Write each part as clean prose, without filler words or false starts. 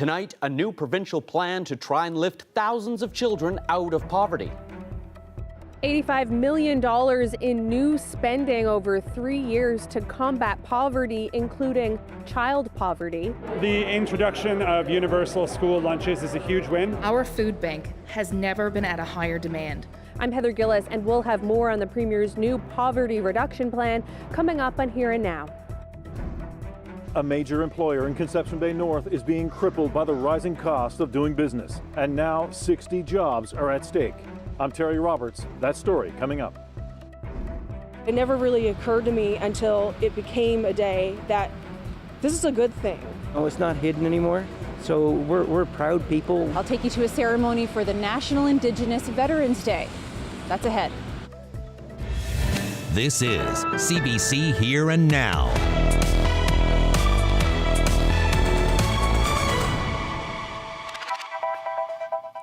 Tonight, a new provincial plan to try and lift thousands of children out of poverty. $85 million in new spending over 3 years to combat poverty, including child poverty. The introduction of universal school lunches is a huge win. Our food bank has never been at a higher demand. I'm Heather Gillis, and we'll have more on the Premier's new poverty reduction plan coming up on Here and Now. A major employer in Conception Bay North is being crippled by the rising cost of doing business, and now 60 jobs are at stake. I'm Terry Roberts. That story coming up. It never really occurred to me until it became a day that this is a good thing. Oh, it's not hidden anymore, so we're proud people. I'll take you to a ceremony for the National Indigenous Veterans Day. That's ahead. This is CBC Here and Now.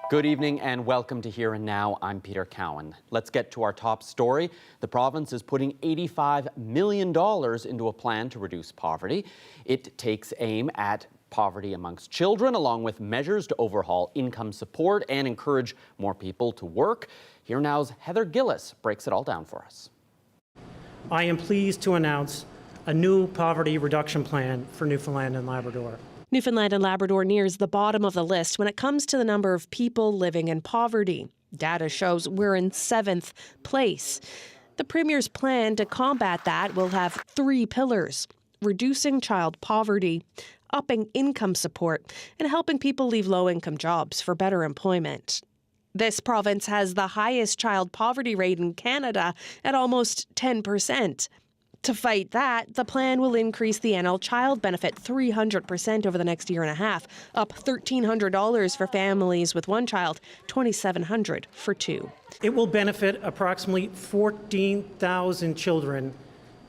Good evening and welcome to Here and Now. I'm Peter Cowan. Let's get to our top story. The province is putting $85 million into a plan to reduce poverty. It takes aim at poverty amongst children, along with measures to overhaul income support and encourage more people to work. Here Now's Heather Gillis breaks it all down for us. I am pleased to announce a new poverty reduction plan for Newfoundland and Labrador. Newfoundland and Labrador nears the bottom of the list when it comes to the number of people living in poverty. Data shows we're in 7th place. The Premier's plan to combat that will have 3 pillars: reducing child poverty, upping income support, and helping people leave low-income jobs for better employment. This province has the highest child poverty rate in Canada at almost 10%. To fight that, the plan will increase the NL child benefit 300% over the next year and a half, up $1,300 for families with 1 child, $2,700 for 2. It will benefit approximately 14,000 children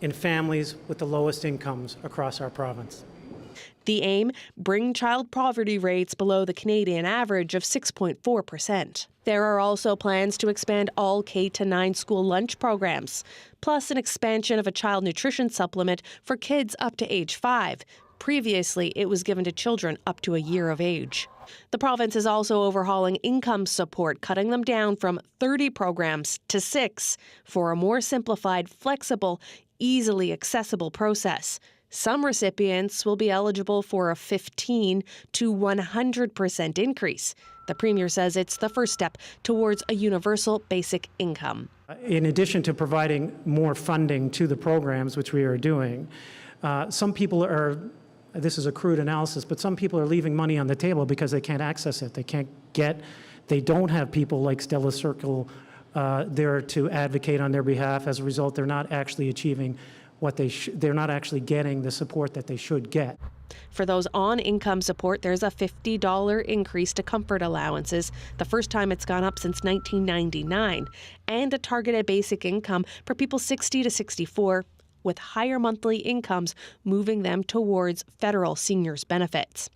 in families with the lowest incomes across our province. The aim, bring child poverty rates below the Canadian average of 6.4%. There are also plans to expand all K-9 school lunch programs, plus an expansion of a child nutrition supplement for kids up to age 5. Previously, it was given to children up to a year of age. The province is also overhauling income support, cutting them down from 30 programs to 6 for a more simplified, flexible, easily accessible process. Some recipients will be eligible for a 15 to 100% increase. The Premier says it's the first step towards a universal basic income. In addition to providing more funding to the programs, which we are doing, some people are, this is a crude analysis, but some people are leaving money on the table because they can't access it. They don't have people like Stella Circle there to advocate on their behalf. As a result, they're not actually achieving what they're not actually getting the support that they should get. For those on income support, there's a $50 increase to comfort allowances, the first time it's gone up since 1999, and a targeted basic income for people 60 to 64 with higher monthly incomes, moving them towards federal seniors benefits.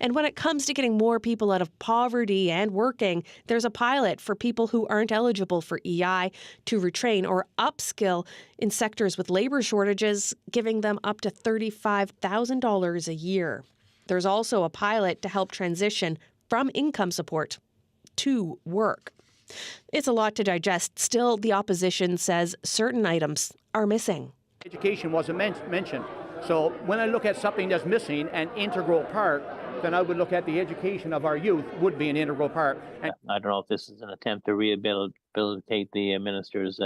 And when it comes to getting more people out of poverty and working, there's a pilot for people who aren't eligible for EI to retrain or upskill in sectors with labor shortages, giving them up to $35,000 a year. There's also a pilot to help transition from income support to work. It's a lot to digest. Still, the opposition says certain items are missing. Education wasn't mentioned. So when I look at something that's missing, an integral part, then I would look at the education of our youth would be an integral part. And I don't know if this is an attempt to rehabilitate the minister's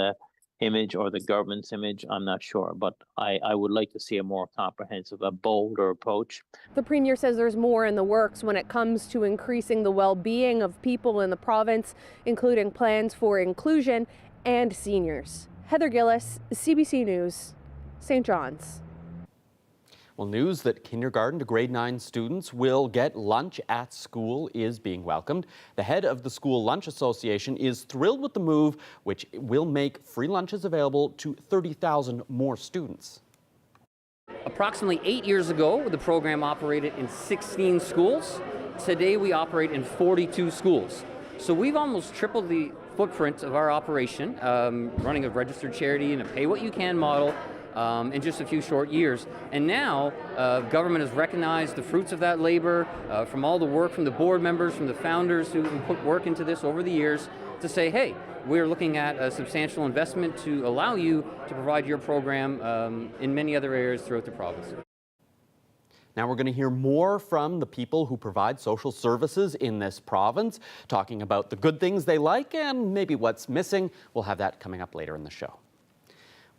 image or the government's image. I'm not sure, but I would like to see a more comprehensive, a bolder approach. The Premier says there's more in the works when it comes to increasing the well-being of people in the province, including plans for inclusion and seniors. Heather Gillis, CBC News, St. John's. Well, news that kindergarten to grade 9 students will get lunch at school is being welcomed. The head of the School Lunch Association is thrilled with the move, which will make free lunches available to 30,000 more students. Approximately 8 years ago, the program operated in 16 schools. Today, we operate in 42 schools. So we've almost tripled the footprint of our operation, running a registered charity and a pay-what-you-can model. in just a few short years. And now government has recognized the fruits of that labor from all the work from the board members, from the founders who put work into this over the years to say, hey, we're looking at a substantial investment to allow you to provide your program in many other areas throughout the province. Now we're going to hear more from the people who provide social services in this province, talking about the good things they like and maybe what's missing. We'll have that coming up later in the show.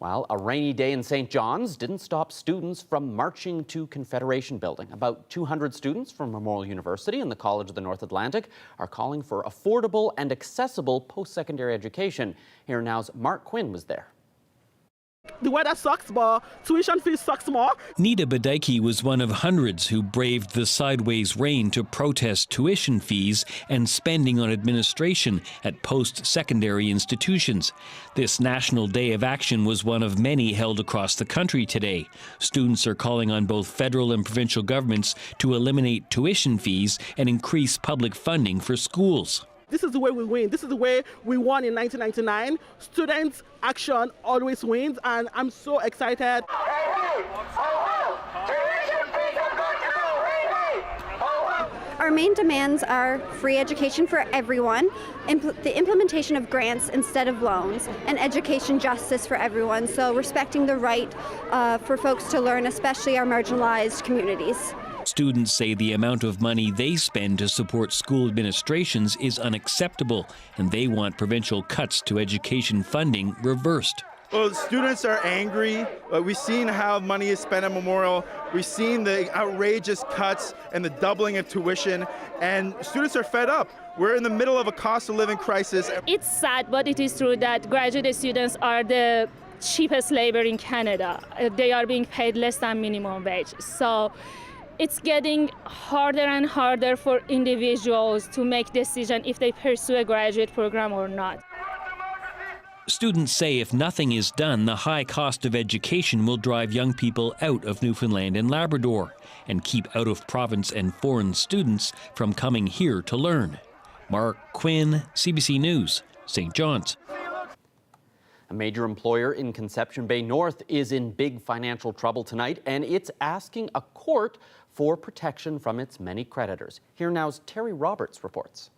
Well, a rainy day in St. John's didn't stop students from marching to Confederation Building. About 200 students from Memorial University and the College of the North Atlantic are calling for affordable and accessible post-secondary education. Here Now's Mark Quinn was there. The weather sucks, but tuition fees sucks more. Nita Badeki was one of hundreds who braved the sideways rain to protest tuition fees and spending on administration at post-secondary institutions. This National Day of Action was one of many held across the country today. Students are calling on both federal and provincial governments to eliminate tuition fees and increase public funding for schools. This is the way we win. This is the way we won in 1999. Students' action always wins, and I'm so excited. Our main demands are free education for everyone, the implementation of grants instead of loans, and education justice for everyone, so respecting the right for folks to learn, especially our marginalized communities. Students say the amount of money they spend to support school administrations is unacceptable, and they want provincial cuts to education funding reversed. Well, students are angry. We've seen how money is spent at Memorial. We've seen the outrageous cuts and the doubling of tuition, and students are fed up. We're in the middle of a cost of living crisis. It's sad, but it is true that graduate students are the cheapest labor in Canada. They are being paid less than minimum wage. So it's getting harder and harder for individuals to make decisions if they pursue a graduate program or not. Students say if nothing is done, the high cost of education will drive young people out of Newfoundland and Labrador and keep out-of-province and foreign students from coming here to learn. Mark Quinn, CBC News, St. John's. A major employer in Conception Bay North is in big financial trouble tonight, and it's asking a court for protection from its many creditors. Here Now's Terry Roberts reports.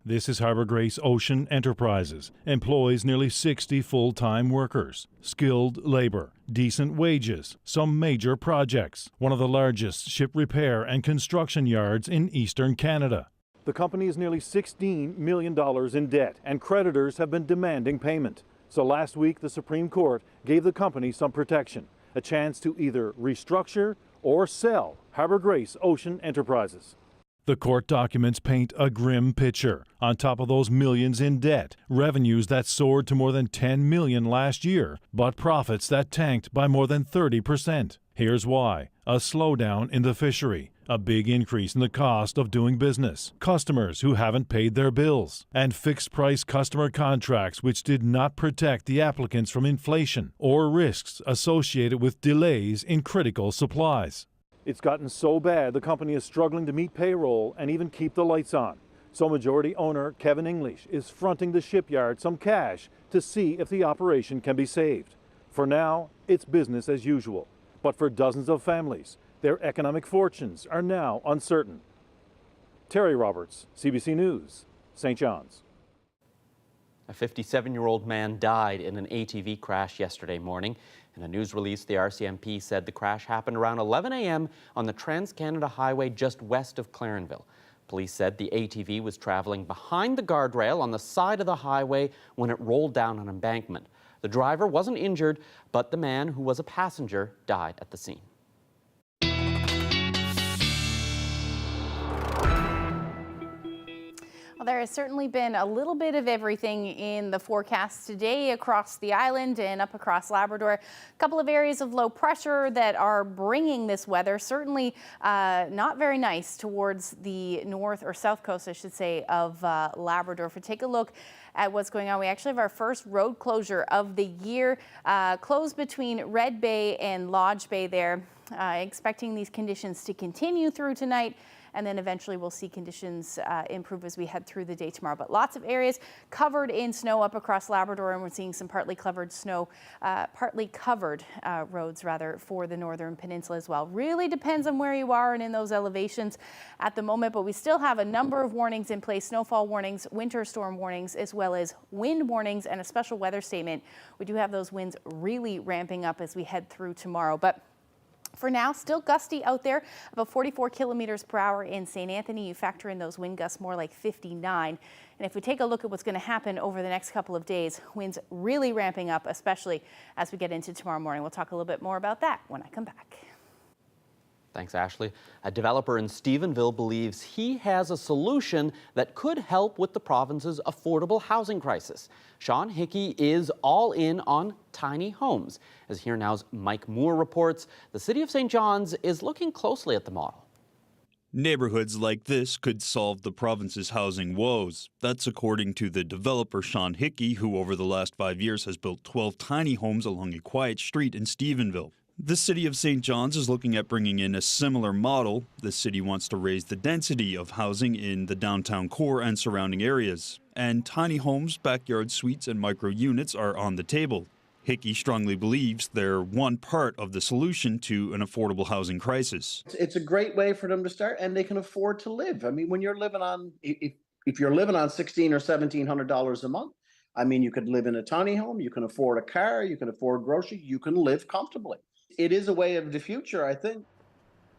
This is Harbour Grace Ocean Enterprises. Employs nearly 60 full-time workers. Skilled labor, decent wages, some major projects. One of the largest ship repair and construction yards in eastern Canada. The company is nearly $16 million in debt, and creditors have been demanding payment. So last week, the Supreme Court gave the company some protection, a chance to either restructure or sell Harbour Grace Ocean Enterprises. The court documents paint a grim picture. On top of those millions in debt, revenues that soared to more than $10 million last year, but profits that tanked by more than 30%. Here's why. A slowdown in the fishery, a big increase in the cost of doing business, customers who haven't paid their bills, and fixed-price customer contracts which did not protect the applicants from inflation or risks associated with delays in critical supplies. It's gotten so bad the company is struggling to meet payroll and even keep the lights on. So majority owner Kevin English is fronting the shipyard some cash to see if the operation can be saved. For now, it's business as usual. But for dozens of families, their economic fortunes are now uncertain. Terry Roberts, CBC News, St. John's. A 57-year-old man died in an ATV crash yesterday morning. In a news release, the RCMP said the crash happened around 11 a.m. on the Trans-Canada Highway just west of Clarenville. Police said the ATV was traveling behind the guardrail on the side of the highway when it rolled down an embankment. The driver wasn't injured, but the man, who was a passenger, died at the scene. Well, there has certainly been a little bit of everything in the forecast today across the island and up across Labrador. A couple of areas of low pressure that are bringing this weather, certainly not very nice towards the north or south coast, I should say, of Labrador. If we take a look at what's going on. We actually have our first road closure of the year, closed between Red Bay and Lodge Bay there. Expecting these conditions to continue through tonight, and then eventually we'll see conditions improve as we head through the day tomorrow. But lots of areas covered in snow up across Labrador, and we're seeing some partly covered roads rather for the Northern Peninsula as well. Really depends on where you are and in those elevations at the moment, but we still have a number of warnings in place: snowfall warnings, winter storm warnings, as well as wind warnings and a special weather statement. We do have those winds really ramping up as we head through tomorrow. But for now, still gusty out there, about 44 kilometers per hour in St. Anthony. You factor in those wind gusts, more like 59. And if we take a look at what's going to happen over the next couple of days, winds really ramping up, especially as we get into tomorrow morning. We'll talk a little bit more about that when I come back. Thanks, Ashley. A developer in Stephenville believes he has a solution that could help with the province's affordable housing crisis. Sean Hickey is all in on tiny homes. As Here Now's Mike Moore reports, the City of St. John's is looking closely at the model. Neighborhoods like this could solve the province's housing woes. That's according to the developer Sean Hickey, who over the last 5 years has built 12 tiny homes along a quiet street in Stephenville. The City of St. John's is looking at bringing in a similar model. The city wants to raise the density of housing in the downtown core and surrounding areas. And tiny homes, backyard suites, and micro units are on the table. Hickey strongly believes they're one part of the solution to an affordable housing crisis. It's a great way for them to start, and they can afford to live. I mean, when you're living on, if you're living on $1,600 or $1,700 a month, I mean, you could live in a tiny home, you can afford a car, you can afford groceries, you can live comfortably. It is a way of the future, I think.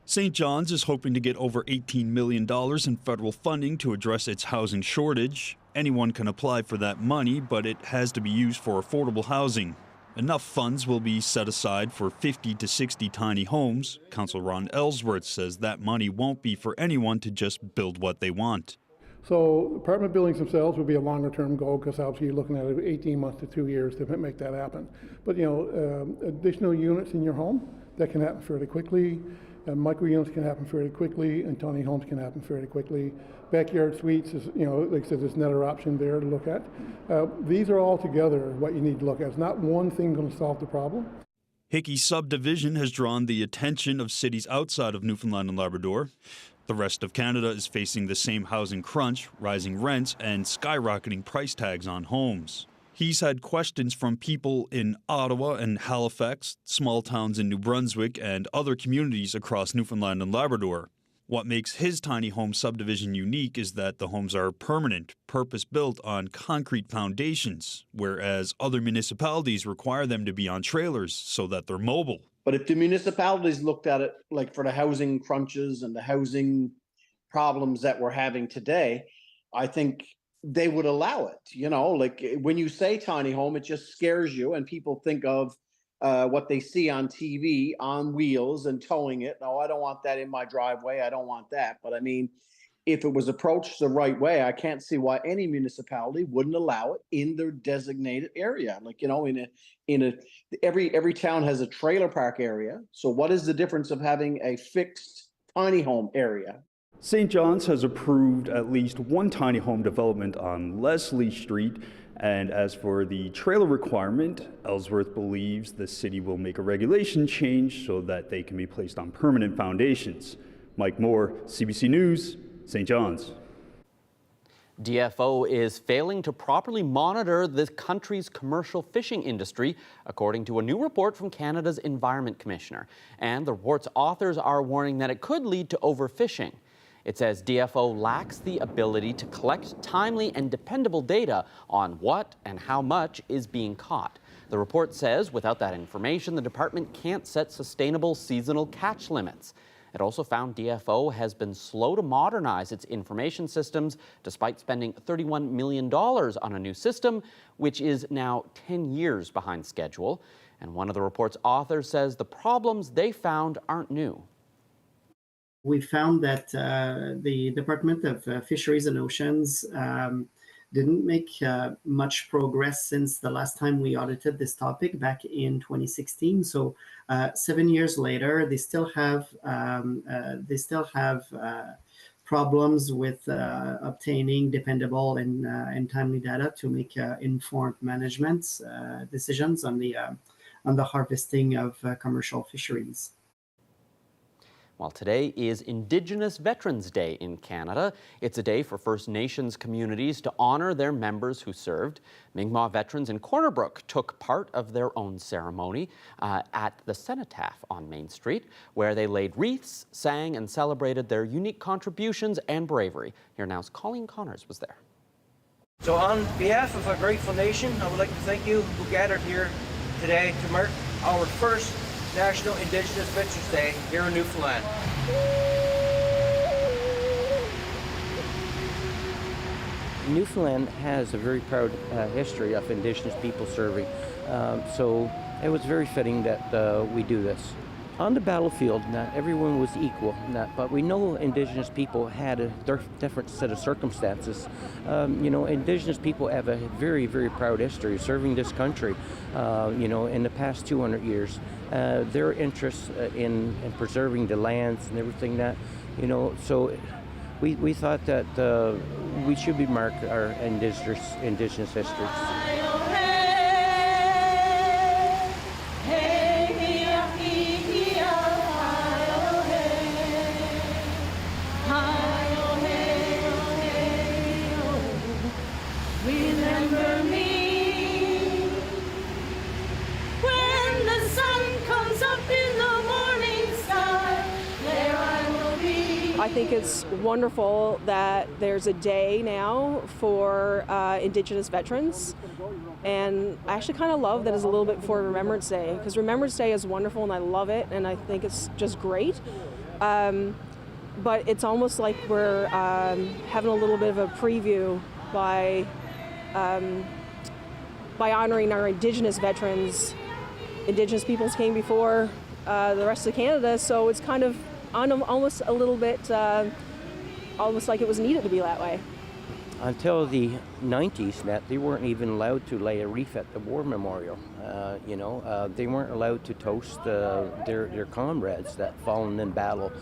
St. John's is hoping to get over $18 million in federal funding to address its housing shortage. Anyone can apply for that money, but it has to be used for affordable housing. Enough funds will be set aside for 50 to 60 tiny homes. Councillor Ron Ellsworth says that money won't be for anyone to just build what they want. So apartment buildings themselves would be a longer term goal, because obviously you're looking at 18 months to 2 years to make that happen. But additional units in your home, that can happen fairly quickly. Micro units can happen fairly quickly, and tiny homes can happen fairly quickly. Backyard suites is, like I said, there's another option there to look at. These are all together what you need to look at. It's not one thing going to solve the problem. Hickey's subdivision has drawn the attention of cities outside of Newfoundland and Labrador. The rest of Canada is facing the same housing crunch, rising rents, and skyrocketing price tags on homes. He's had questions from people in Ottawa and Halifax, small towns in New Brunswick, and other communities across Newfoundland and Labrador. What makes his tiny home subdivision unique is that the homes are permanent, purpose-built on concrete foundations, whereas other municipalities require them to be on trailers so that they're mobile. But if the municipalities looked at it like for the housing crunches and the housing problems that we're having today, I think they would allow it. Like when you say tiny home, it just scares you, and people think of what they see on TV on wheels and towing it. No, I don't want that in my driveway. I don't want that. But I mean, if it was approached the right way, I can't see why any municipality wouldn't allow it in their designated area. Like, every town has a trailer park area. So what is the difference of having a fixed tiny home area? St. John's has approved at least one tiny home development on Leslie Street. And as for the trailer requirement, Ellsworth believes the city will make a regulation change so that they can be placed on permanent foundations. Mike Moore, CBC News, St. John's. DFO is failing to properly monitor the country's commercial fishing industry, according to a new report from Canada's Environment Commissioner. And the report's authors are warning that it could lead to overfishing. It says DFO lacks the ability to collect timely and dependable data on what and how much is being caught. The report says without that information, the department can't set sustainable seasonal catch limits. It also found DFO has been slow to modernize its information systems, despite spending $31 million on a new system, which is now 10 years behind schedule. And one of the report's authors says the problems they found aren't new. We found that the Department of Fisheries and Oceans didn't make much progress since the last time we audited this topic back in 2016. So 7 years later, they still have problems with obtaining dependable and timely data to make informed management decisions on the harvesting of commercial fisheries. Well, today is Indigenous Veterans Day in Canada. It's a day for First Nations communities to honor their members who served. Mi'kmaq veterans in Corner Brook took part of their own ceremony at the Cenotaph on Main Street, where they laid wreaths, sang, and celebrated their unique contributions and bravery. Here now's Colleen Connors was there. So on behalf of our grateful nation, I would like to thank you who gathered here today to mark our first National Indigenous Veterans Day here in Newfoundland. Newfoundland has a very proud history of Indigenous people serving, so it was very fitting that we do this. On the battlefield, not everyone was equal, but we know Indigenous people had a different set of circumstances. Indigenous people have a very, very proud history of serving this country, in the past 200 years. Their interest in preserving the lands and everything so we thought that we should be marked our Indigenous history. I think it's wonderful that there's a day now for Indigenous veterans, and I actually kind of love that it's a little bit before Remembrance Day, because Remembrance Day is wonderful and I love it and I think it's just great, but it's almost like we're having a little bit of a preview by honoring our Indigenous veterans. Indigenous peoples came before the rest of Canada, so it's kind of almost a little bit, almost like it was needed to be that way. Until the 90s, they weren't even allowed to lay a wreath at the war memorial. They weren't allowed to toast their comrades that fallen in battle.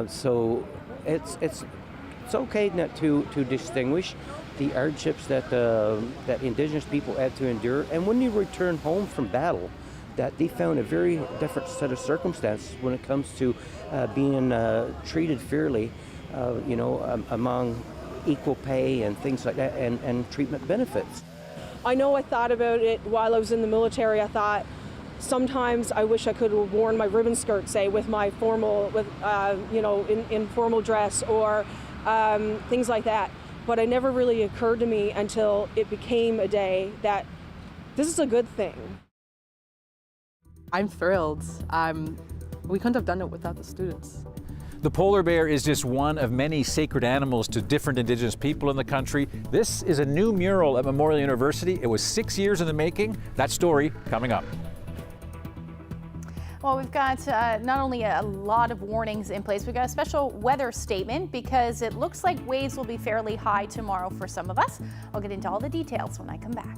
So it's okay not to distinguish the hardships that Indigenous people had to endure, and when they return home from battle, that they found a very different set of circumstances when it comes to being treated fairly, among equal pay and things like that, and treatment benefits. I know I thought about it while I was in the military. I thought sometimes I wish I could have worn my ribbon skirt, say, with my in formal dress or things like that. But it never really occurred to me until it became a day that this is a good thing. I'm thrilled. We couldn't have done it without the students. The polar bear is just one of many sacred animals to different Indigenous people in the country. This is a new mural at Memorial University. It was 6 years in the making. That story coming up. Well, we've got not only a lot of warnings in place, we've got a special weather statement because it looks like waves will be fairly high tomorrow for some of us. I'll get into all the details when I come back.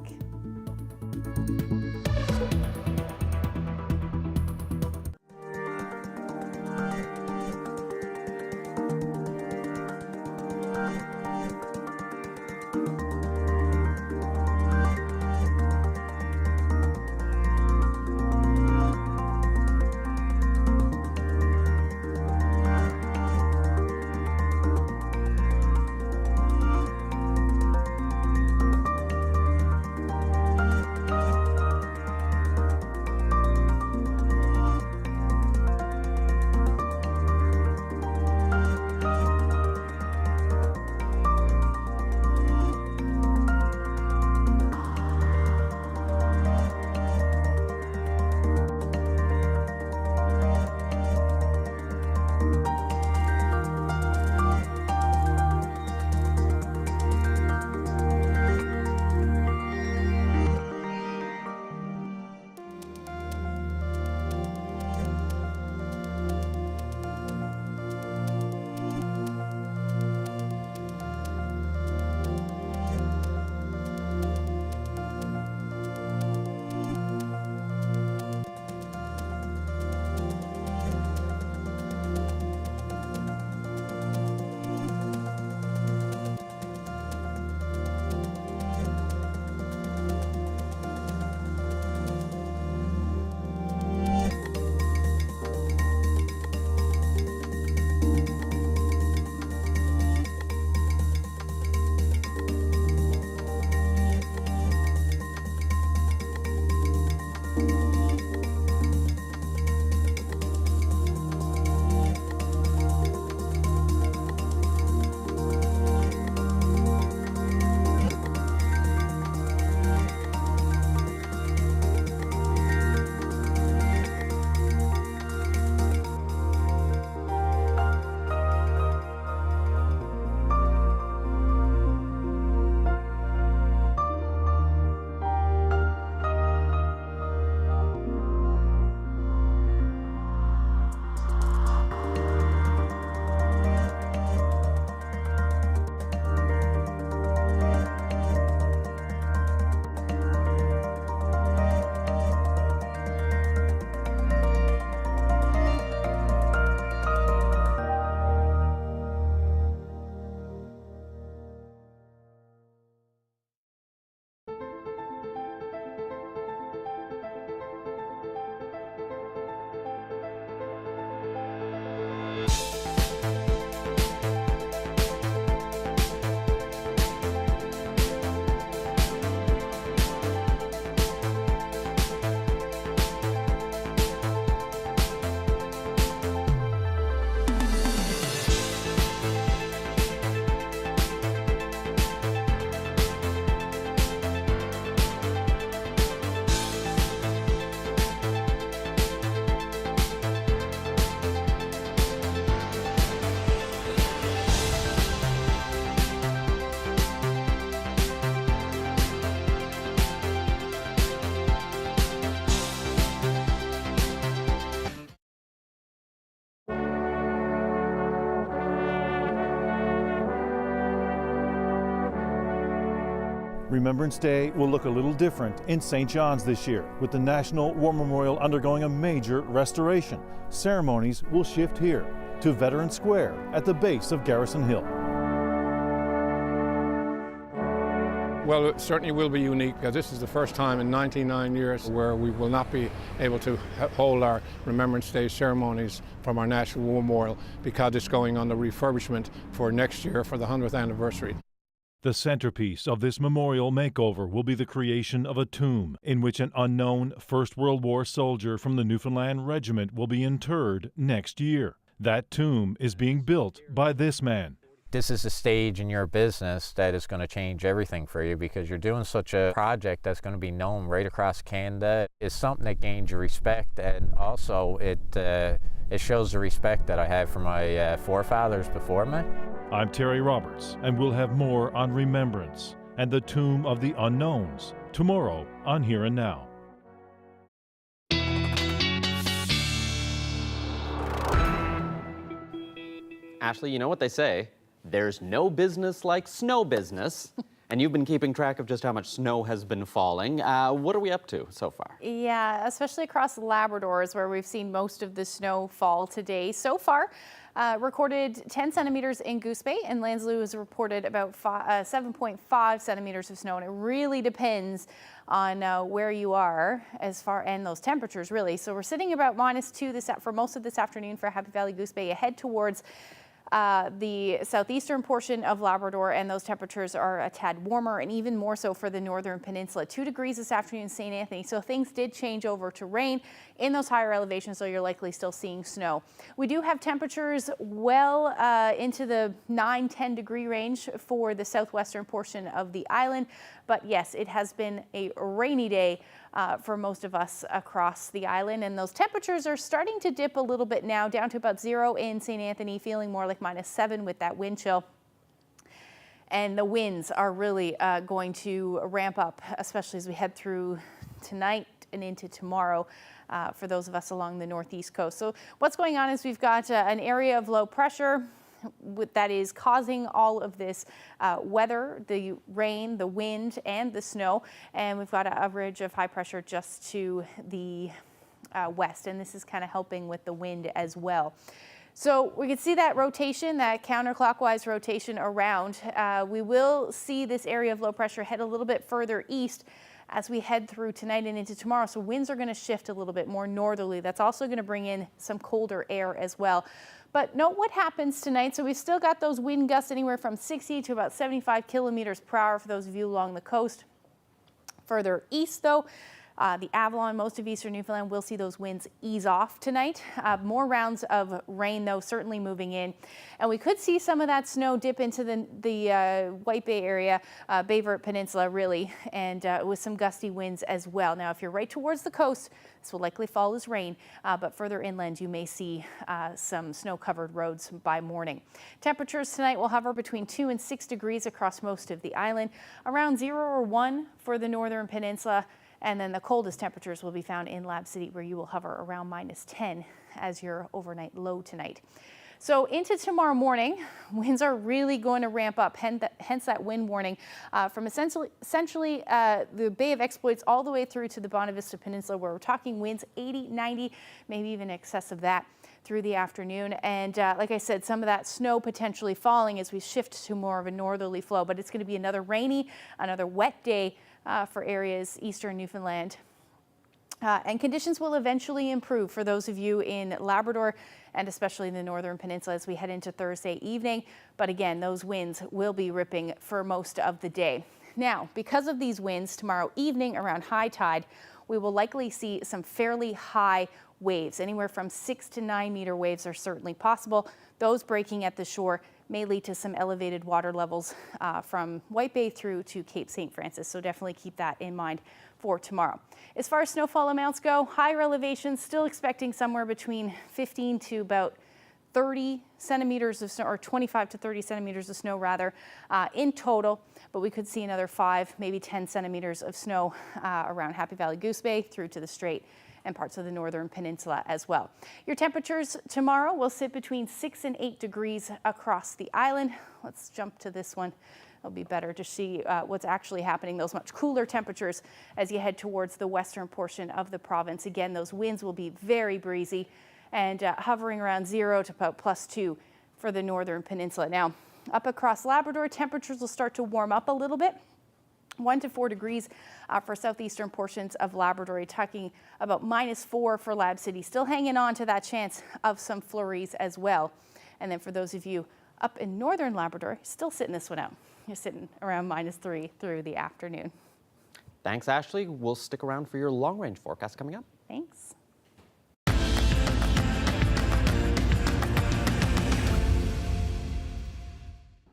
Remembrance Day will look a little different in St. John's this year, with the National War Memorial undergoing a major restoration. Ceremonies will shift here to Veteran Square at the base of Garrison Hill. Well, it certainly will be unique because this is the first time in 99 years where we will not be able to hold our Remembrance Day ceremonies from our National War Memorial because it's going on the refurbishment for next year for the 100th anniversary. The centerpiece of this memorial makeover will be the creation of a tomb in which an unknown First World War soldier from the Newfoundland Regiment will be interred next year. That tomb is being built by this man. This is a stage in your business that is going to change everything for you because you're doing such a project that's going to be known right across Canada. It's something that gains your respect, and also it shows the respect that I have for my forefathers before me. I'm Terry Roberts, and we'll have more on Remembrance and the Tomb of the Unknowns tomorrow on Here and Now. Ashley, you know what they say? There's no business like snow business. And you've been keeping track of just how much snow has been falling. What are we up to so far? Yeah, especially across Labrador is where we've seen most of the snow fall today. So far, recorded 10 centimeters in Goose Bay, and Lansley has reported about 7.5 centimeters of snow. And it really depends on where you are and those temperatures really. So we're sitting about -2 for most of this afternoon for Happy Valley Goose Bay, ahead towards the southeastern portion of Labrador, and those temperatures are a tad warmer, and even more so for the northern peninsula. 2 degrees this afternoon in St. Anthony, so things did change over to rain in those higher elevations, so you're likely still seeing snow. We do have temperatures well into the 9-10 degree range for the southwestern portion of the island, but yes, it has been a rainy day for most of us across the island, and those temperatures are starting to dip a little bit now, down to about 0 in St. Anthony, feeling more like -7 with that wind chill. And the winds are really going to ramp up, especially as we head through tonight and into tomorrow for those of us along the northeast coast. So what's going on is we've got an area of low pressure that is causing all of this weather, the rain, the wind, and the snow. And we've got a ridge of high pressure just to the west, and this is kind of helping with the wind as well. So we can see that rotation, that counterclockwise rotation around. We will see this area of low pressure head a little bit further east as we head through tonight and into tomorrow. So winds are going to shift a little bit more northerly. That's also going to bring in some colder air as well. But note what happens tonight. So we've still got those wind gusts anywhere from 60 to about 75 kilometers per hour for those of you along the coast. Further east, though, the Avalon, most of eastern Newfoundland will see those winds ease off tonight. More rounds of rain, though, certainly moving in. And we could see some of that snow dip into the White Bay area, Bayvert Peninsula, really, and with some gusty winds as well. Now, if you're right towards the coast, this will likely fall as rain, but further inland, you may see some snow-covered roads by morning. Temperatures tonight will hover between 2 and 6 degrees across most of the island, around 0 or 1 for the northern peninsula. And then the coldest temperatures will be found in Lab City, where you will hover around -10 as your overnight low tonight. So into tomorrow morning, winds are really going to ramp up, hence that wind warning from essentially the Bay of Exploits all the way through to the Bonavista Peninsula, where we're talking winds 80, 90, maybe even in excess of that through the afternoon. And like I said, some of that snow potentially falling as we shift to more of a northerly flow, but it's going to be another rainy, another wet day for areas eastern Newfoundland. And conditions will eventually improve for those of you in Labrador and especially in the northern peninsula as we head into Thursday evening. But again, those winds will be ripping for most of the day. Now, because of these winds, tomorrow evening around high tide, we will likely see some fairly high waves. Anywhere from 6 to 9 meter waves are certainly possible. Those breaking at the shore may lead to some elevated water levels from White Bay through to Cape St. Francis. So definitely keep that in mind for tomorrow. As far as snowfall amounts go, higher elevations still expecting somewhere between 15 to about 30 centimeters of snow, or 25 to 30 centimeters of snow rather, in total. But we could see another 5, maybe 10 centimeters of snow around Happy Valley Goose Bay through to the Strait and parts of the northern peninsula as well. Your temperatures tomorrow will sit between 6 and 8 degrees across the island. Let's jump to this one. It'll be better to see what's actually happening, those much cooler temperatures as you head towards the western portion of the province. Again, those winds will be very breezy and hovering around 0 to about +2 for the northern peninsula. Now, up across Labrador, temperatures will start to warm up a little bit. 1 to 4 degrees for southeastern portions of Labrador. You're talking about -4 for Lab City. Still hanging on to that chance of some flurries as well. And then for those of you up in northern Labrador, still sitting this one out. You're sitting around -3 through the afternoon. Thanks, Ashley. We'll stick around for your long-range forecast coming up. Thanks.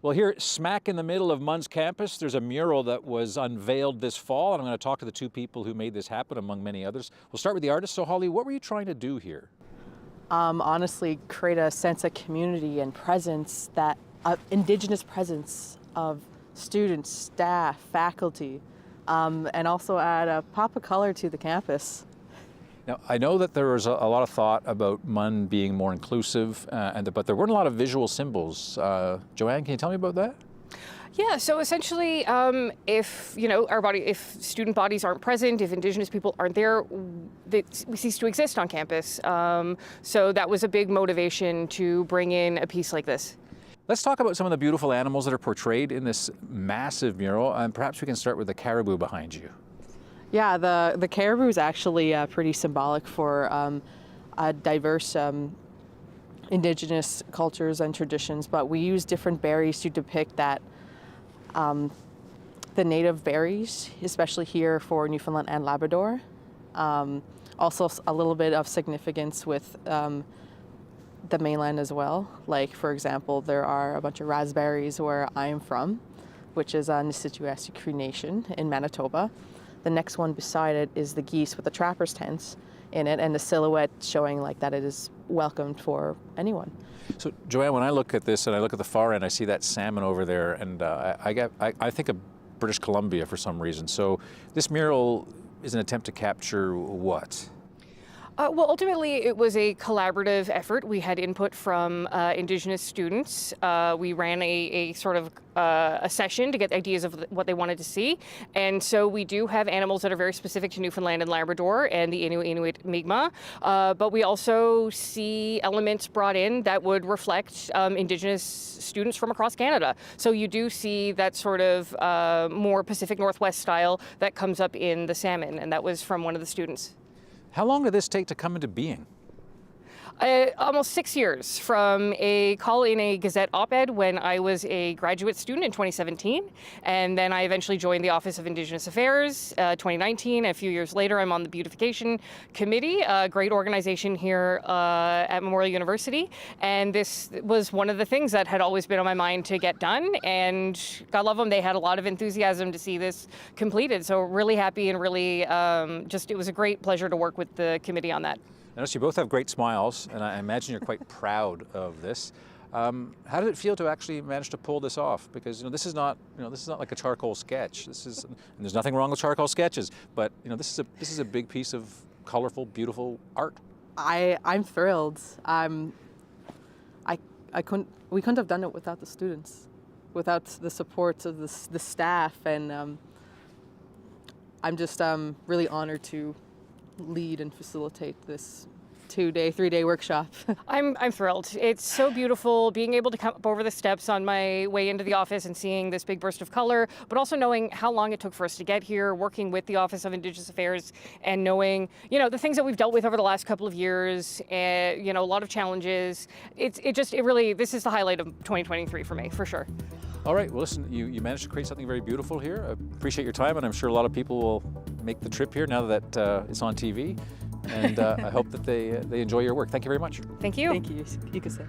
Well, here smack in the middle of MUN's campus, there's a mural that was unveiled this fall, and I'm going to talk to the two people who made this happen, among many others. We'll start with the artist. So, Holly, what were you trying to do here? Honestly, create a sense of community and presence, that Indigenous presence of students, staff, faculty, and also add a pop of color to the campus. Now, I know that there was a lot of thought about MUN being more inclusive, but there weren't a lot of visual symbols. Joanne, can you tell me about that? Yeah, so essentially, if if student bodies aren't present, if Indigenous people aren't there, we cease to exist on campus. So that was a big motivation to bring in a piece like this. Let's talk about some of the beautiful animals that are portrayed in this massive mural, and perhaps we can start with the caribou behind you. Yeah, the caribou is actually pretty symbolic for a diverse Indigenous cultures and traditions, but we use different berries to depict that, the native berries, especially here for Newfoundland and Labrador. Also a little bit of significance with the mainland as well. Like, for example, there are a bunch of raspberries where I'm from, which is Nisittuwassi Cree Nation in Manitoba. The next one beside it is the geese with the trapper's tents in it, and the silhouette showing like that it is welcomed for anyone. So, Joanne, when I look at this and I look at the far end, I see that salmon over there, and I think of British Columbia for some reason. So, this mural is an attempt to capture what? Well, ultimately, it was a collaborative effort. We had input from Indigenous students. We ran a sort of a session to get ideas of what they wanted to see. And so we do have animals that are very specific to Newfoundland and Labrador and the Inuit Mi'kmaq. But we also see elements brought in that would reflect Indigenous students from across Canada. So you do see that sort of more Pacific Northwest style that comes up in the salmon. And that was from one of the students. How long did this take to come into being? Almost 6 years, from a call in a Gazette op-ed when I was a graduate student in 2017, and then I eventually joined the Office of Indigenous Affairs 2019. A few years later, I'm on the Beautification Committee, a great organization here at Memorial University, and this was one of the things that had always been on my mind to get done, and God love them, they had a lot of enthusiasm to see this completed, so really happy and really it was a great pleasure to work with the committee on that. I notice you both have great smiles, and I imagine you're quite proud of this. How did it feel to actually manage to pull this off? Because this is not like a charcoal sketch. And there's nothing wrong with charcoal sketches, but this is a big piece of colorful, beautiful art. I'm thrilled. We couldn't have done it without the students, without the support of the staff, and I'm just really honored to lead and facilitate this 3-day workshop. I'm thrilled. It's so beautiful being able to come up over the steps on my way into the office and seeing this big burst of color, but also knowing how long it took for us to get here, working with the Office of Indigenous Affairs and knowing, the things that we've dealt with over the last couple of years, and, a lot of challenges. This is the highlight of 2023 for me, for sure. All right, well, listen, you managed to create something very beautiful here. I appreciate your time, and I'm sure a lot of people will make the trip here now that it's on TV. And I hope that they enjoy your work. Thank you very much. Thank you. Thank you. You can say.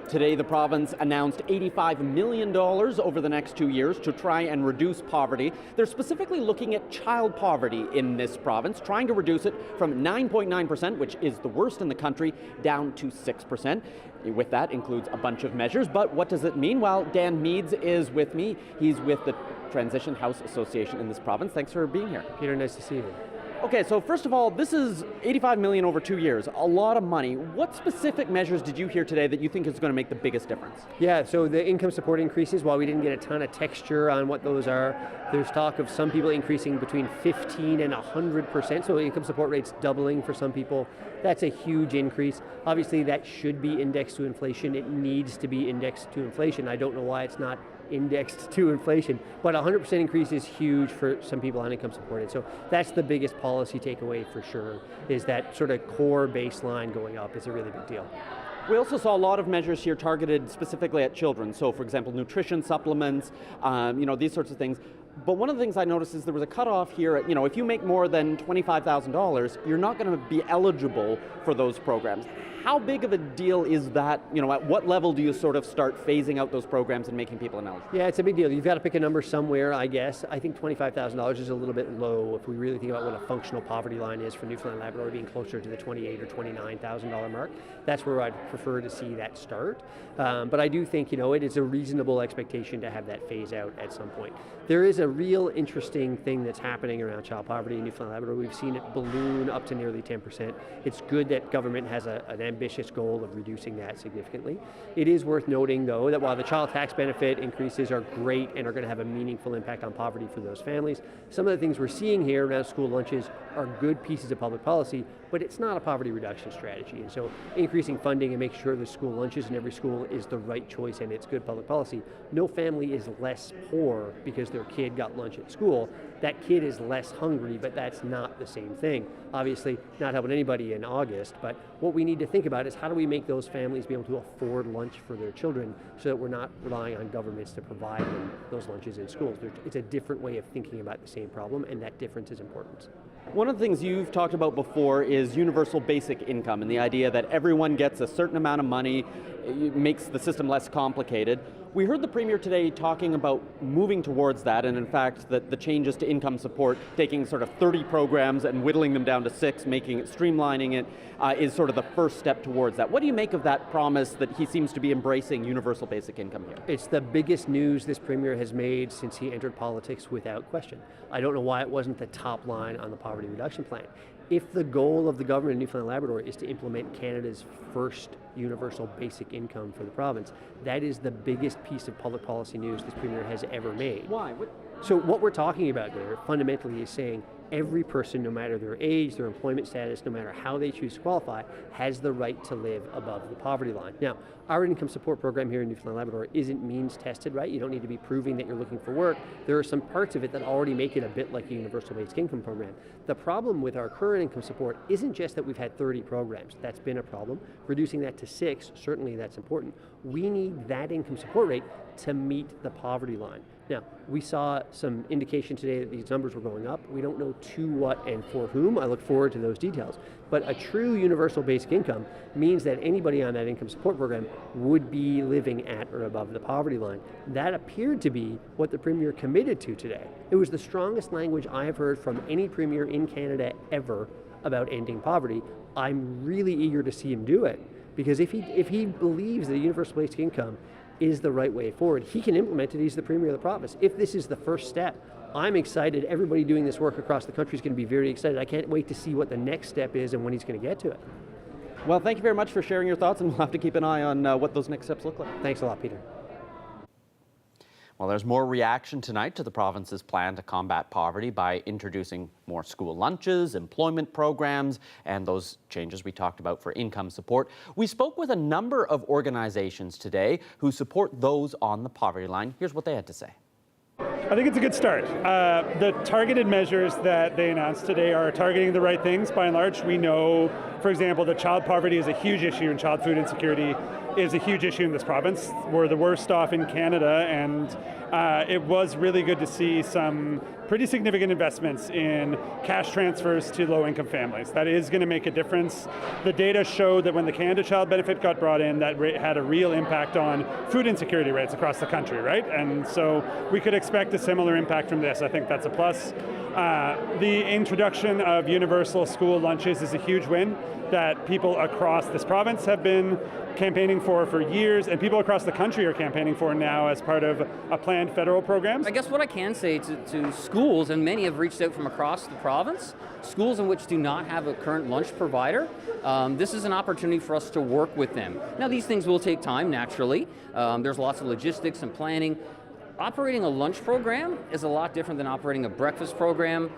Today, the province announced $85 million over the next 2 years to try and reduce poverty. They're specifically looking at child poverty in this province, trying to reduce it from 9.9%, which is the worst in the country, down to 6%. With that includes a bunch of measures, but what does it mean? Well, Dan Meads is with me. He's with the Transition House Association in this province. Thanks for being here. Peter, nice to see you. Okay, so first of all, this is $85 million over 2 years, a lot of money. What specific measures did you hear today that you think is going to make the biggest difference? Yeah, so the income support increases, while we didn't get a ton of texture on what those are, there's talk of some people increasing between 15 and 100%, so income support rates doubling for some people. That's a huge increase. Obviously, that should be indexed to inflation. It needs to be indexed to inflation. I don't know why it's not indexed to inflation, but 100% increase is huge for some people on income supported. So that's the biggest policy takeaway for sure, is that sort of core baseline going up is a really big deal. We also saw a lot of measures here targeted specifically at children. So for example, nutrition supplements, these sorts of things. But one of the things I noticed is there was a cutoff here at, if you make more than $25,000, you're not going to be eligible for those programs. How big of a deal is that? At what level do you sort of start phasing out those programs and making people ineligible? Yeah, it's a big deal. You've got to pick a number somewhere, I guess. I think $25,000 is a little bit low if we really think about what a functional poverty line is for Newfoundland and Labrador, being closer to the $28,000 or $29,000 mark. That's where I'd prefer to see that start. But I do think, it is a reasonable expectation to have that phase out at some point. There is a real interesting thing that's happening around child poverty in Newfoundland and Labrador. We've seen it balloon up to nearly 10%. It's good that government has an ambitious goal of reducing that significantly. It is worth noting, though, that while the child tax benefit increases are great and are going to have a meaningful impact on poverty for those families, some of the things we're seeing here around school lunches are good pieces of public policy, but it's not a poverty reduction strategy. And so increasing funding and making sure the school lunches in every school is the right choice and it's good public policy. No family is less poor because their kid got lunch at school. That kid is less hungry, but that's not the same thing. Obviously, not helping anybody in August, but what we need to think about is how do we make those families be able to afford lunch for their children so that we're not relying on governments to provide them those lunches in schools. It's a different way of thinking about the same problem, and that difference is important. One of the things you've talked about before is universal basic income and the idea that everyone gets a certain amount of money. It makes the system less complicated. We heard the Premier today talking about moving towards that, and in fact that the changes to income support, taking sort of 30 programs and whittling them down to 6, streamlining it, is sort of the first step towards that. What do you make of that promise that he seems to be embracing universal basic income here? It's the biggest news this Premier has made since he entered politics, without question. I don't know why it wasn't the top line on the poverty reduction plan. If the goal of the government of Newfoundland and Labrador is to implement Canada's first universal basic income for the province, that is the biggest piece of public policy news this Premier has ever made. Why? So what we're talking about there fundamentally is saying every person, no matter their age, their employment status, no matter how they choose to qualify, has the right to live above the poverty line. Now, our income support program here in Newfoundland and Labrador isn't means tested, right? You don't need to be proving that you're looking for work. There are some parts of it that already make it a bit like a universal basic income program. The problem with our current income support isn't just that we've had 30 programs. That's been a problem. Reducing that to 6, certainly that's important. We need that income support rate to meet the poverty line. Now, we saw some indication today that these numbers were going up. We don't know to what and for whom. I look forward to those details. But a true universal basic income means that anybody on that income support program would be living at or above the poverty line. That appeared to be what the Premier committed to today. It was the strongest language I have heard from any Premier in Canada ever about ending poverty. I'm really eager to see him do it, because if he believes that universal basic income is the right way forward, he can implement it. He's the Premier of the province. If this is the first step, I'm excited. Everybody doing this work across the country is going to be very excited. I can't wait to see what the next step is and when he's going to get to it. Well, thank you very much for sharing your thoughts, and we'll have to keep an eye on what those next steps look like. Thanks a lot, Peter. Well, there's more reaction tonight to the province's plan to combat poverty by introducing more school lunches, employment programs, and those changes we talked about for income support. We spoke with a number of organizations today who support those on the poverty line. Here's what they had to say. I think it's a good start. The targeted measures that they announced today are targeting the right things by and large. We know, for example, that child poverty is a huge issue and child food insecurity is a huge issue in this province. We're the worst off in Canada, and it was really good to see some pretty significant investments in cash transfers to low-income families. That is going to make a difference. The data showed that when the Canada Child Benefit got brought in, that had a real impact on food insecurity rates across the country, right? And so we could expect a similar impact from this. I think that's a plus. The introduction of universal school lunches is a huge win that people across this province have been campaigning for years, and people across the country are campaigning for now as part of a planned federal program. I guess what I can say to schools, and many have reached out from across the province, schools in which do not have a current lunch provider, this is an opportunity for us to work with them. Now, these things will take time, naturally. There's lots of logistics and planning. Operating a lunch program is a lot different than operating a breakfast program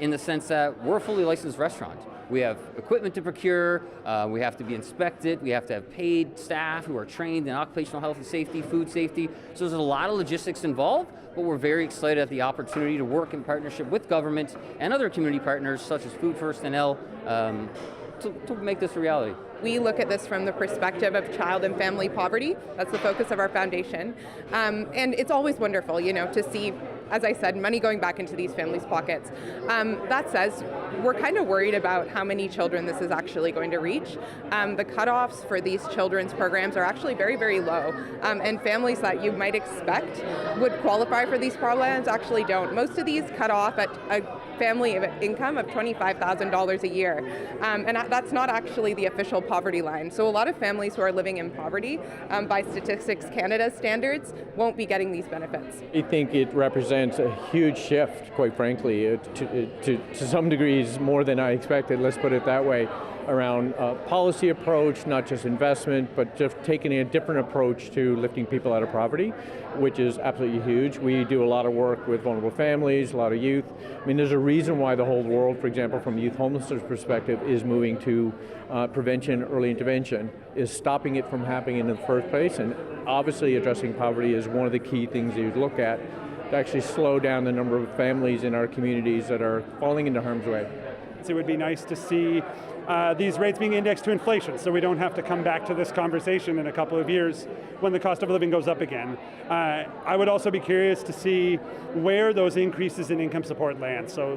in the sense that we're a fully licensed restaurant. We have equipment to procure, we have to be inspected, we have to have paid staff who are trained in occupational health and safety, food safety. So there's a lot of logistics involved, but we're very excited at the opportunity to work in partnership with government and other community partners such as Food First NL to make this a reality. We look at this from the perspective of child and family poverty. That's the focus of our foundation. And it's always wonderful, to see, as I said, money going back into these families' pockets. That says, we're kind of worried about how many children this is actually going to reach. The cutoffs for these children's programs are actually very, very low. And families that you might expect would qualify for these programs actually don't. Most of these cut off at a family income of $25,000 a year. And that's not actually the official poverty line. So a lot of families who are living in poverty, by Statistics Canada standards, won't be getting these benefits. I think it represents a huge shift, quite frankly, to some degrees more than I expected, let's put it that way, around policy approach, not just investment, but just taking a different approach to lifting people out of poverty, which is absolutely huge. We do a lot of work with vulnerable families, a lot of youth. I mean, there's a reason why the whole world, for example, from a youth homelessness perspective, is moving to prevention, early intervention, is stopping it from happening in the first place. And obviously addressing poverty is one of the key things you'd look at to actually slow down the number of families in our communities that are falling into harm's way. It would be nice to see these rates being indexed to inflation, so we don't have to come back to this conversation in a couple of years when the cost of living goes up again. I would also be curious to see where those increases in income support land. So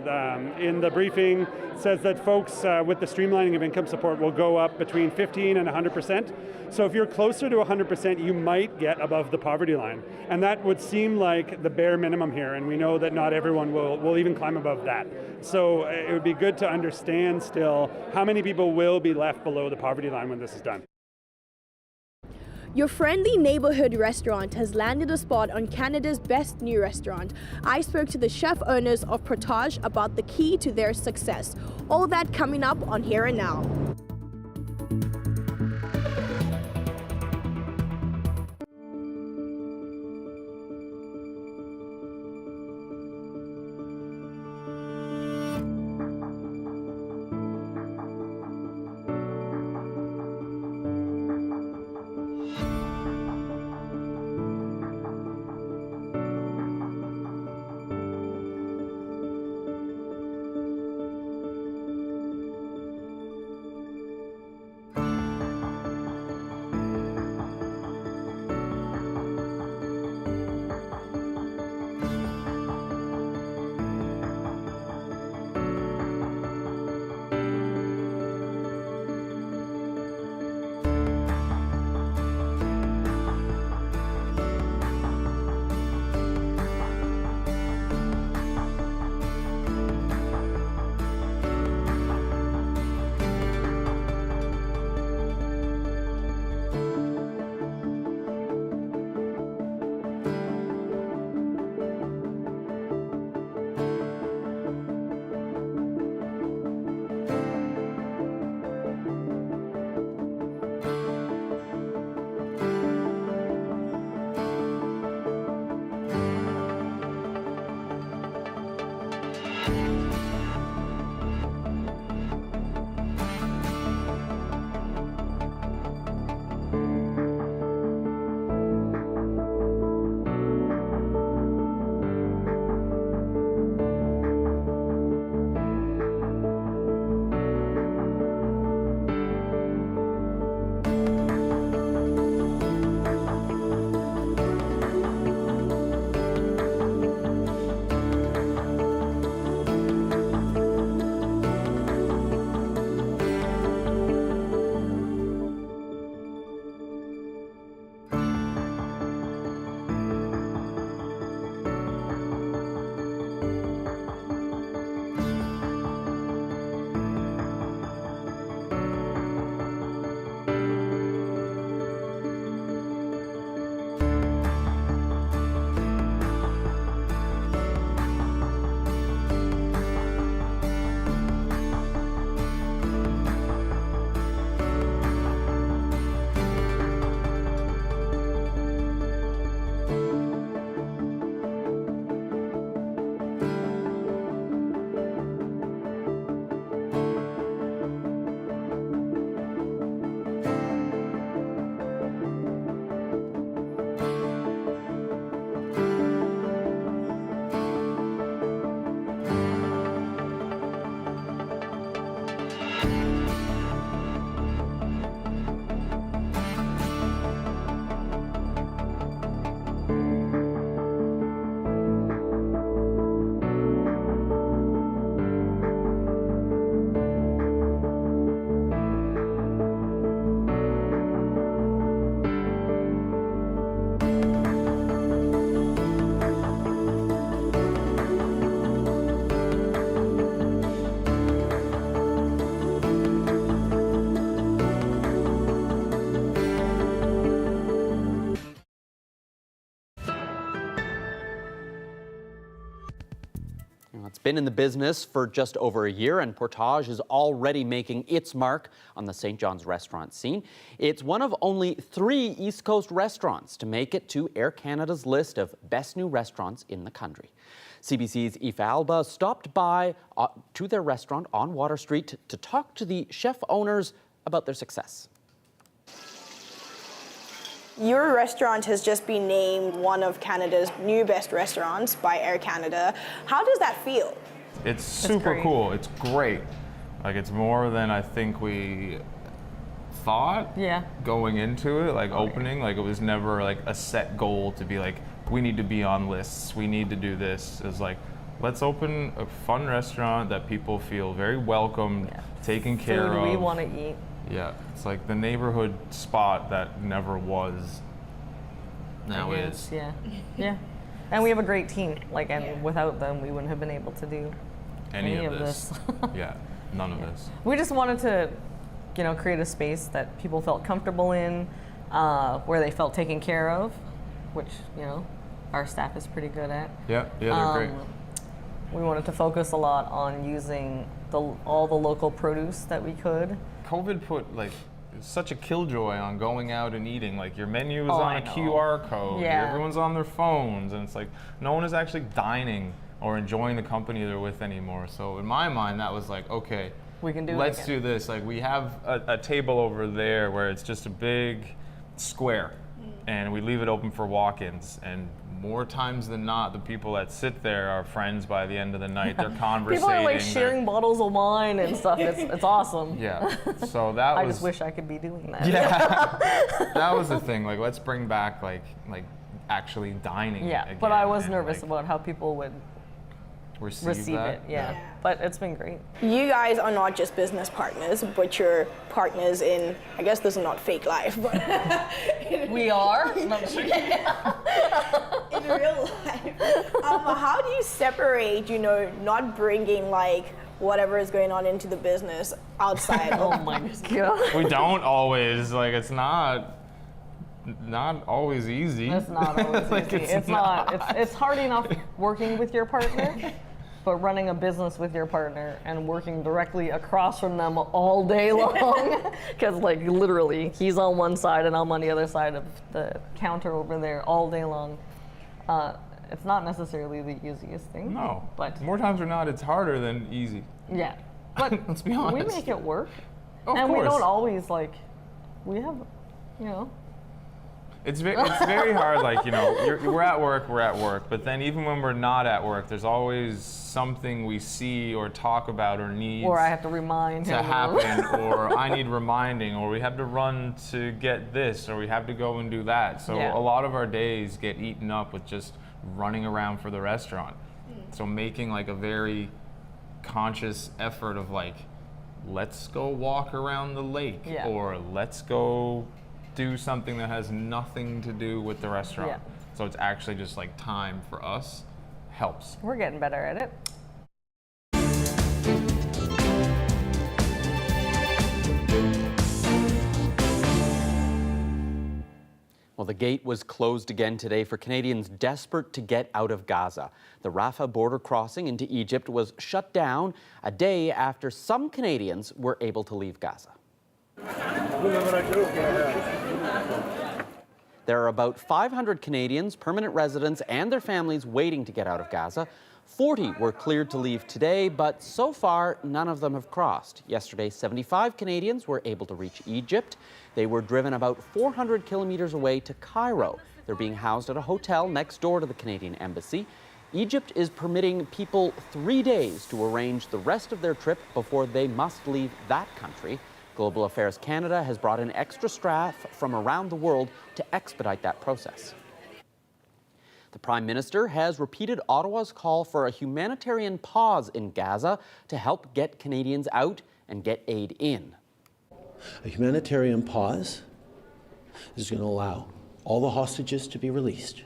in the briefing, it says that folks with the streamlining of income support will go up between 15 and 100%. So if you're closer to 100%, you might get above the poverty line. And that would seem like the bare minimum here, and we know that not everyone will even climb above that. So it would be good to understand still how many people will be left below the poverty line when this is done. Your friendly neighborhood restaurant has landed a spot on Canada's Best New Restaurant. I spoke to the chef owners of Portage about the key to their success. All that coming up on Here and Now. It's been in the business for just over a year, and Portage is already making its mark on the St. John's restaurant scene. It's one of only 3 East Coast restaurants to make it to Air Canada's list of best new restaurants in the country. CBC's Aoife Alba stopped by to their restaurant on Water Street to talk to the chef owners about their success. Your restaurant has just been named one of Canada's new best restaurants by Air Canada. How does that feel? It's super cool. It's great. Like, it's more than I think we thought going into it, like opening. Like, it was never like a set goal to be like, we need to be on lists, we need to do this. It's like, let's open a fun restaurant that people feel very welcomed, taken care of. Food we want to eat. Yeah, it's like the neighborhood spot that never was, now is. Yeah, yeah. And we have a great team, like, and without them, we wouldn't have been able to do any of this. Yeah, none of this. We just wanted to, you know, create a space that people felt comfortable in, where they felt taken care of, which, you know, our staff is pretty good at. Yeah, they're great. We wanted to focus a lot on using all the local produce that we could. COVID put like such a killjoy on going out and eating. Like, your menu is on a QR code. Yeah. Everyone's on their phones, and it's like no one is actually dining or enjoying the company they're with anymore. So in my mind, that was like, okay, we can do let's it do this. Like, we have a table over there where it's just a big square, and we leave it open for walk-ins, and more times than not, the people that sit there are friends by the end of the night. They're conversating. People are like sharing bottles of wine and stuff. It's awesome. Yeah. So that I was. just wish I could be doing that. Yeah. That was the thing. Like, let's bring back like actually dining. Yeah. Again, But I was and, nervous like, about how people would receive that. it. Yeah. But it's been great. You guys are not just business partners, but you're partners in, I guess this is not fake life, but we are. in real life. How do you separate, you know, not bringing like whatever is going on into the business outside? Oh my God. We don't always, like, it's not always easy. It's not always Like, easy. It's hard enough working with your partner, but running a business with your partner and working directly across from them all day long, because like literally he's on one side and I'm on the other side of the counter over there all day long. It's not necessarily the easiest thing. No, but more times than not, it's harder than easy. Yeah, but let's be honest. We make it work, Of and course. we don't always like. We have, you know. It's very hard, like, you know, we're at work, but then even when we're not at work, there's always something we see or talk about or need. Or I have to remind to him. happen, or I need reminding, or we have to run to get this, or we have to go and do that. So Yeah. a lot of our days get eaten up with just running around for the restaurant. So making like a very conscious effort of like, let's go walk around the lake, Yeah. or let's go do something that has nothing to do with the restaurant. Yeah. So it's actually just like time for us helps. We're getting better at it. Well, the gate was closed again today for Canadians desperate to get out of Gaza. The Rafah border crossing into Egypt was shut down a day after some Canadians were able to leave Gaza. There are about 500 Canadians, permanent residents, and their families waiting to get out of Gaza. 40 were cleared to leave today, but so far, none of them have crossed. Yesterday, 75 Canadians were able to reach Egypt. They were driven about 400 kilometers away to Cairo. They're being housed at a hotel next door to the Canadian Embassy. Egypt is permitting people 3 days to arrange the rest of their trip before they must leave that country. Global Affairs Canada has brought in extra staff from around the world to expedite that process. The Prime Minister has repeated Ottawa's call for a humanitarian pause in Gaza to help get Canadians out and get aid in. A humanitarian pause is going to allow all the hostages to be released,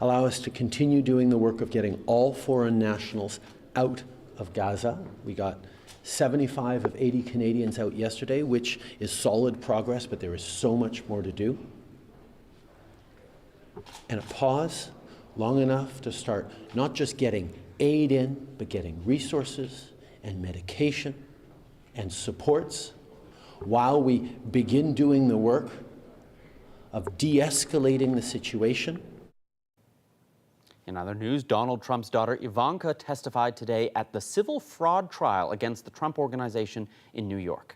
allow us to continue doing the work of getting all foreign nationals out of Gaza. We got 75 of 80 Canadians out yesterday, which is solid progress, but there is so much more to do. And a pause long enough to start not just getting aid in, but getting resources and medication and supports while we begin doing the work of de-escalating the situation. In other news, Donald Trump's daughter Ivanka testified today at the civil fraud trial against the Trump Organization in New York.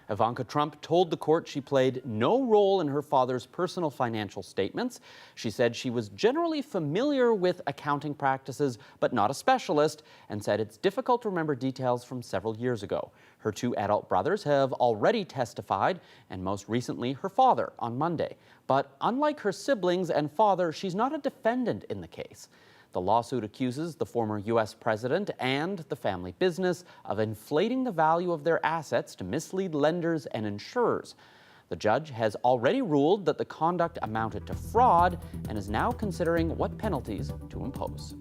Ivanka Trump told the court she played no role in her father's personal financial statements. She said she was generally familiar with accounting practices, but not a specialist, and said it's difficult to remember details from several years ago. Her two adult brothers have already testified, and most recently her father on Monday. But unlike her siblings and father, she's not a defendant in the case. The lawsuit accuses the former U.S. president and the family business of inflating the value of their assets to mislead lenders and insurers. The judge has already ruled that the conduct amounted to fraud and is now considering what penalties to impose.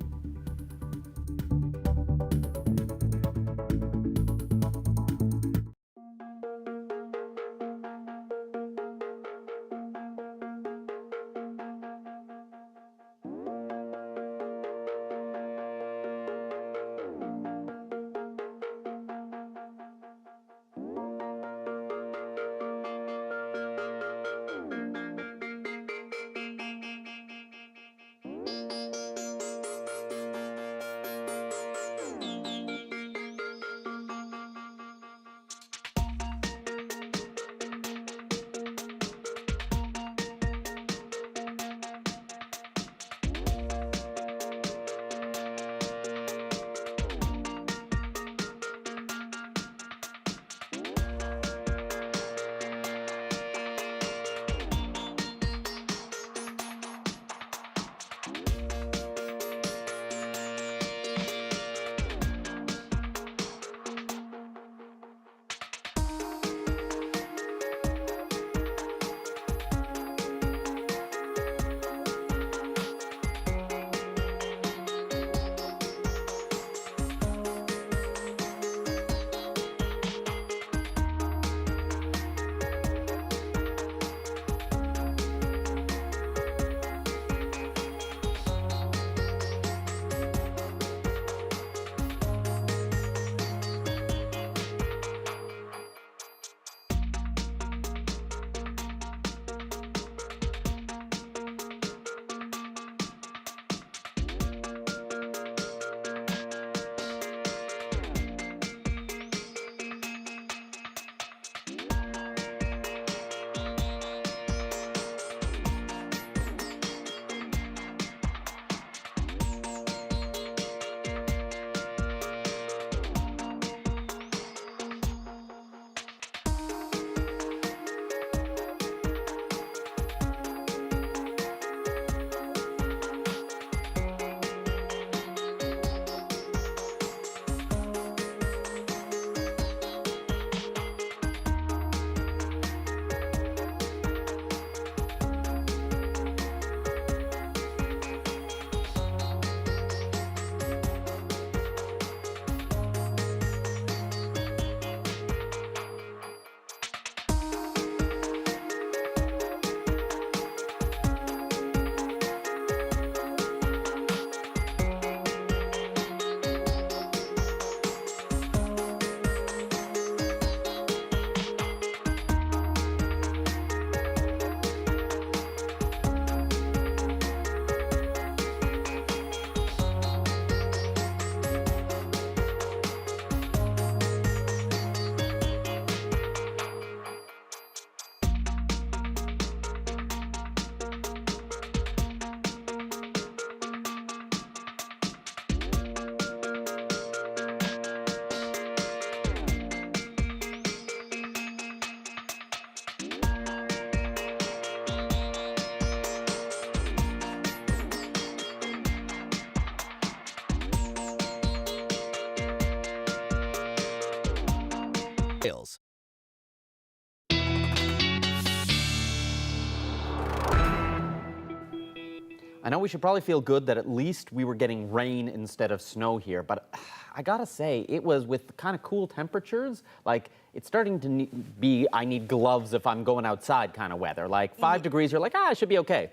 I know we should probably feel good that at least we were getting rain instead of snow here, but I gotta say, it was with kind of cool temperatures. Like, it's starting to be I need gloves if I'm going outside kind of weather. Like 5 degrees, you're like, I should be okay.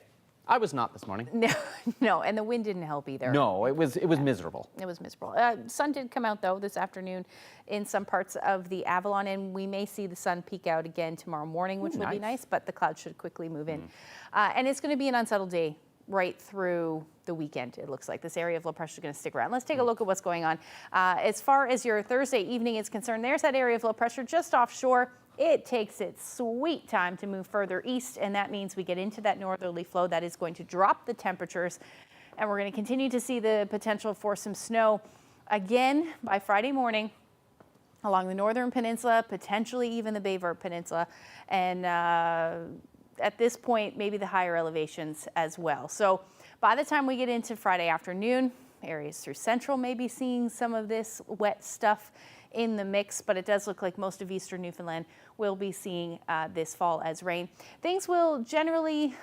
I was not this morning. No, and the wind didn't help either. No, it was miserable. It was miserable. Sun did come out, though, this afternoon in some parts of the Avalon, and we may see the sun peek out again tomorrow morning, which would be nice, but the clouds should quickly move in. And it's going to be an unsettled day right through the weekend, it looks like. This area of low pressure is going to stick around. Let's take a look at what's going on. As far as your Thursday evening is concerned, there's that area of low pressure just offshore. It takes its sweet time to move further east, and that means we get into that northerly flow that is going to drop the temperatures, and we're going to continue to see the potential for some snow again by Friday morning along the northern peninsula, potentially even the Bay Verte Peninsula, and at this point, maybe the higher elevations as well. So by the time we get into Friday afternoon, areas through central may be seeing some of this wet stuff in the mix, but it does look like most of eastern Newfoundland will be seeing this fall as rain. Things will generally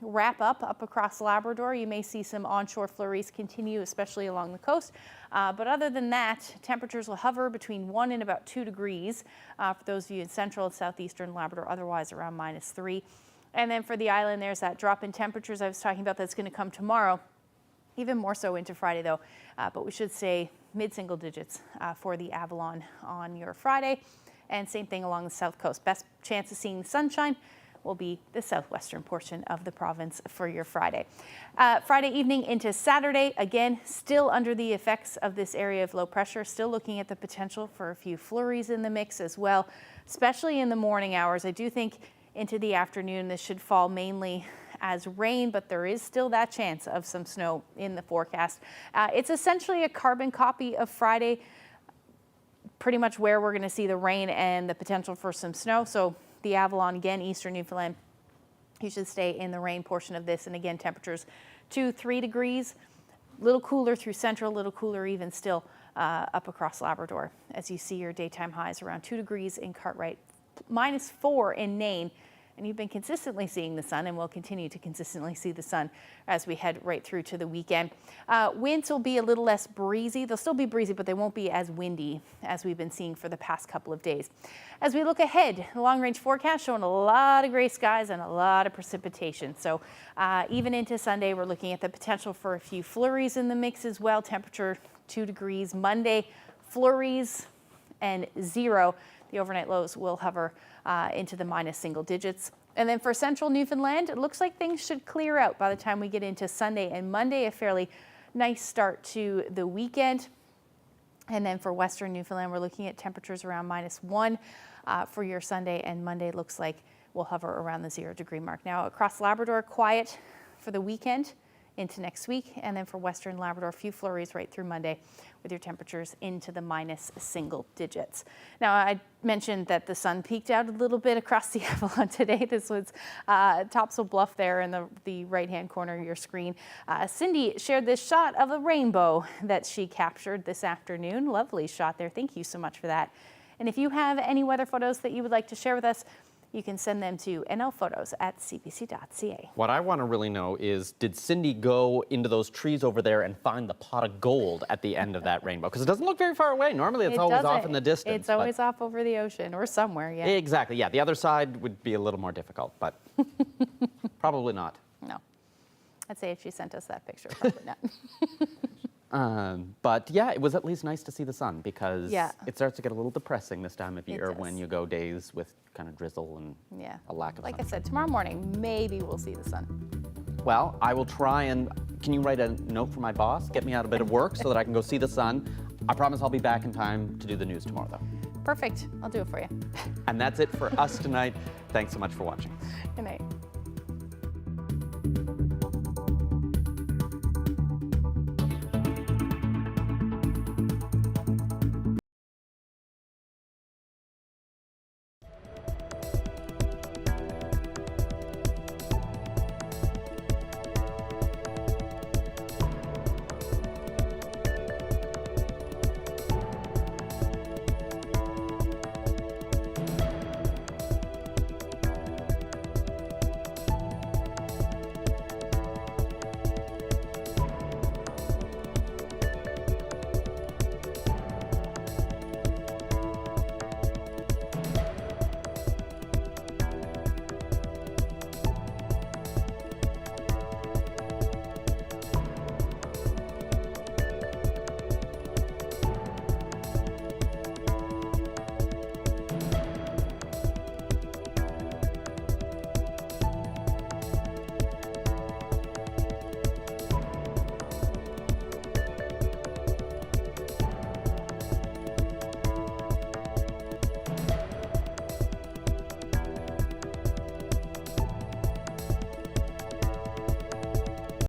wrap up across Labrador. You may see some onshore flurries continue, especially along the coast. But other than that, temperatures will hover between 1 and about 2 degrees for those of you in central and southeastern Labrador, otherwise around -3. And then for the island, there's that drop in temperatures I was talking about that's going to come tomorrow. Even more so into Friday, though, but we should say mid-single digits for the Avalon on your Friday, and same thing along the south coast. Best chance of seeing the sunshine will be the southwestern portion of the province for your Friday. Friday evening into Saturday, again, still under the effects of this area of low pressure, still looking at the potential for a few flurries in the mix as well, especially in the morning hours. I do think into the afternoon this should fall mainly as rain, but there is still that chance of some snow in the forecast. It's essentially a carbon copy of Friday, pretty much where we're going to see the rain and the potential for some snow. So the Avalon, again, eastern Newfoundland, you should stay in the rain portion of this. And again, temperatures 2-3 degrees, a little cooler through central, a little cooler even still up across Labrador, as you see your daytime highs around 2 degrees in Cartwright, -4 in Nain. And you've been consistently seeing the sun, and we'll continue to consistently see the sun as we head right through to the weekend. Winds will be a little less breezy. They'll still be breezy, but they won't be as windy as we've been seeing for the past couple of days. As we look ahead, the long-range forecast showing a lot of gray skies and a lot of precipitation. So even into Sunday, we're looking at the potential for a few flurries in the mix as well. Temperature 2 degrees. Monday, flurries and 0. The overnight lows will hover into the -single digits. And then for central Newfoundland, it looks like things should clear out by the time we get into Sunday and Monday, a fairly nice start to the weekend. And then for western Newfoundland, we're looking at temperatures around -1 for your Sunday, and Monday looks like we'll hover around the 0 degree mark. Now across Labrador, quiet for the weekend into next week, and then for western Labrador, a few flurries right through Monday with your temperatures into the -single digits. Now, I mentioned that the sun peaked out a little bit across the Avalon today. This was Topsail Bluff there in the right-hand corner of your screen. Cindy shared this shot of a rainbow that she captured this afternoon. Lovely shot there. Thank you so much for that. And if you have any weather photos that you would like to share with us, you can send them to nlphotos@cbc.ca. What I want to really know is, did Cindy go into those trees over there and find the pot of gold at the end of that rainbow? Because it doesn't look very far away. Normally it's always off in the distance. It's always off over the ocean or somewhere, yeah. Exactly, yeah. The other side would be a little more difficult, but probably not. No. I'd say if she sent us that picture, probably not. But yeah, it was at least nice to see the sun, because Yeah. it starts to get a little depressing this time of It year does. when you go days with kind of drizzle and a lack of Like sun. I said, tomorrow morning, maybe we'll see the sun. Well, I will try and, can you write a note for my boss? Get me out a bit of work so that I can go see the sun. I promise I'll be back in time to do the news tomorrow, though. Perfect. I'll do it for you. And that's it for us tonight. Thanks so much for watching. Good night.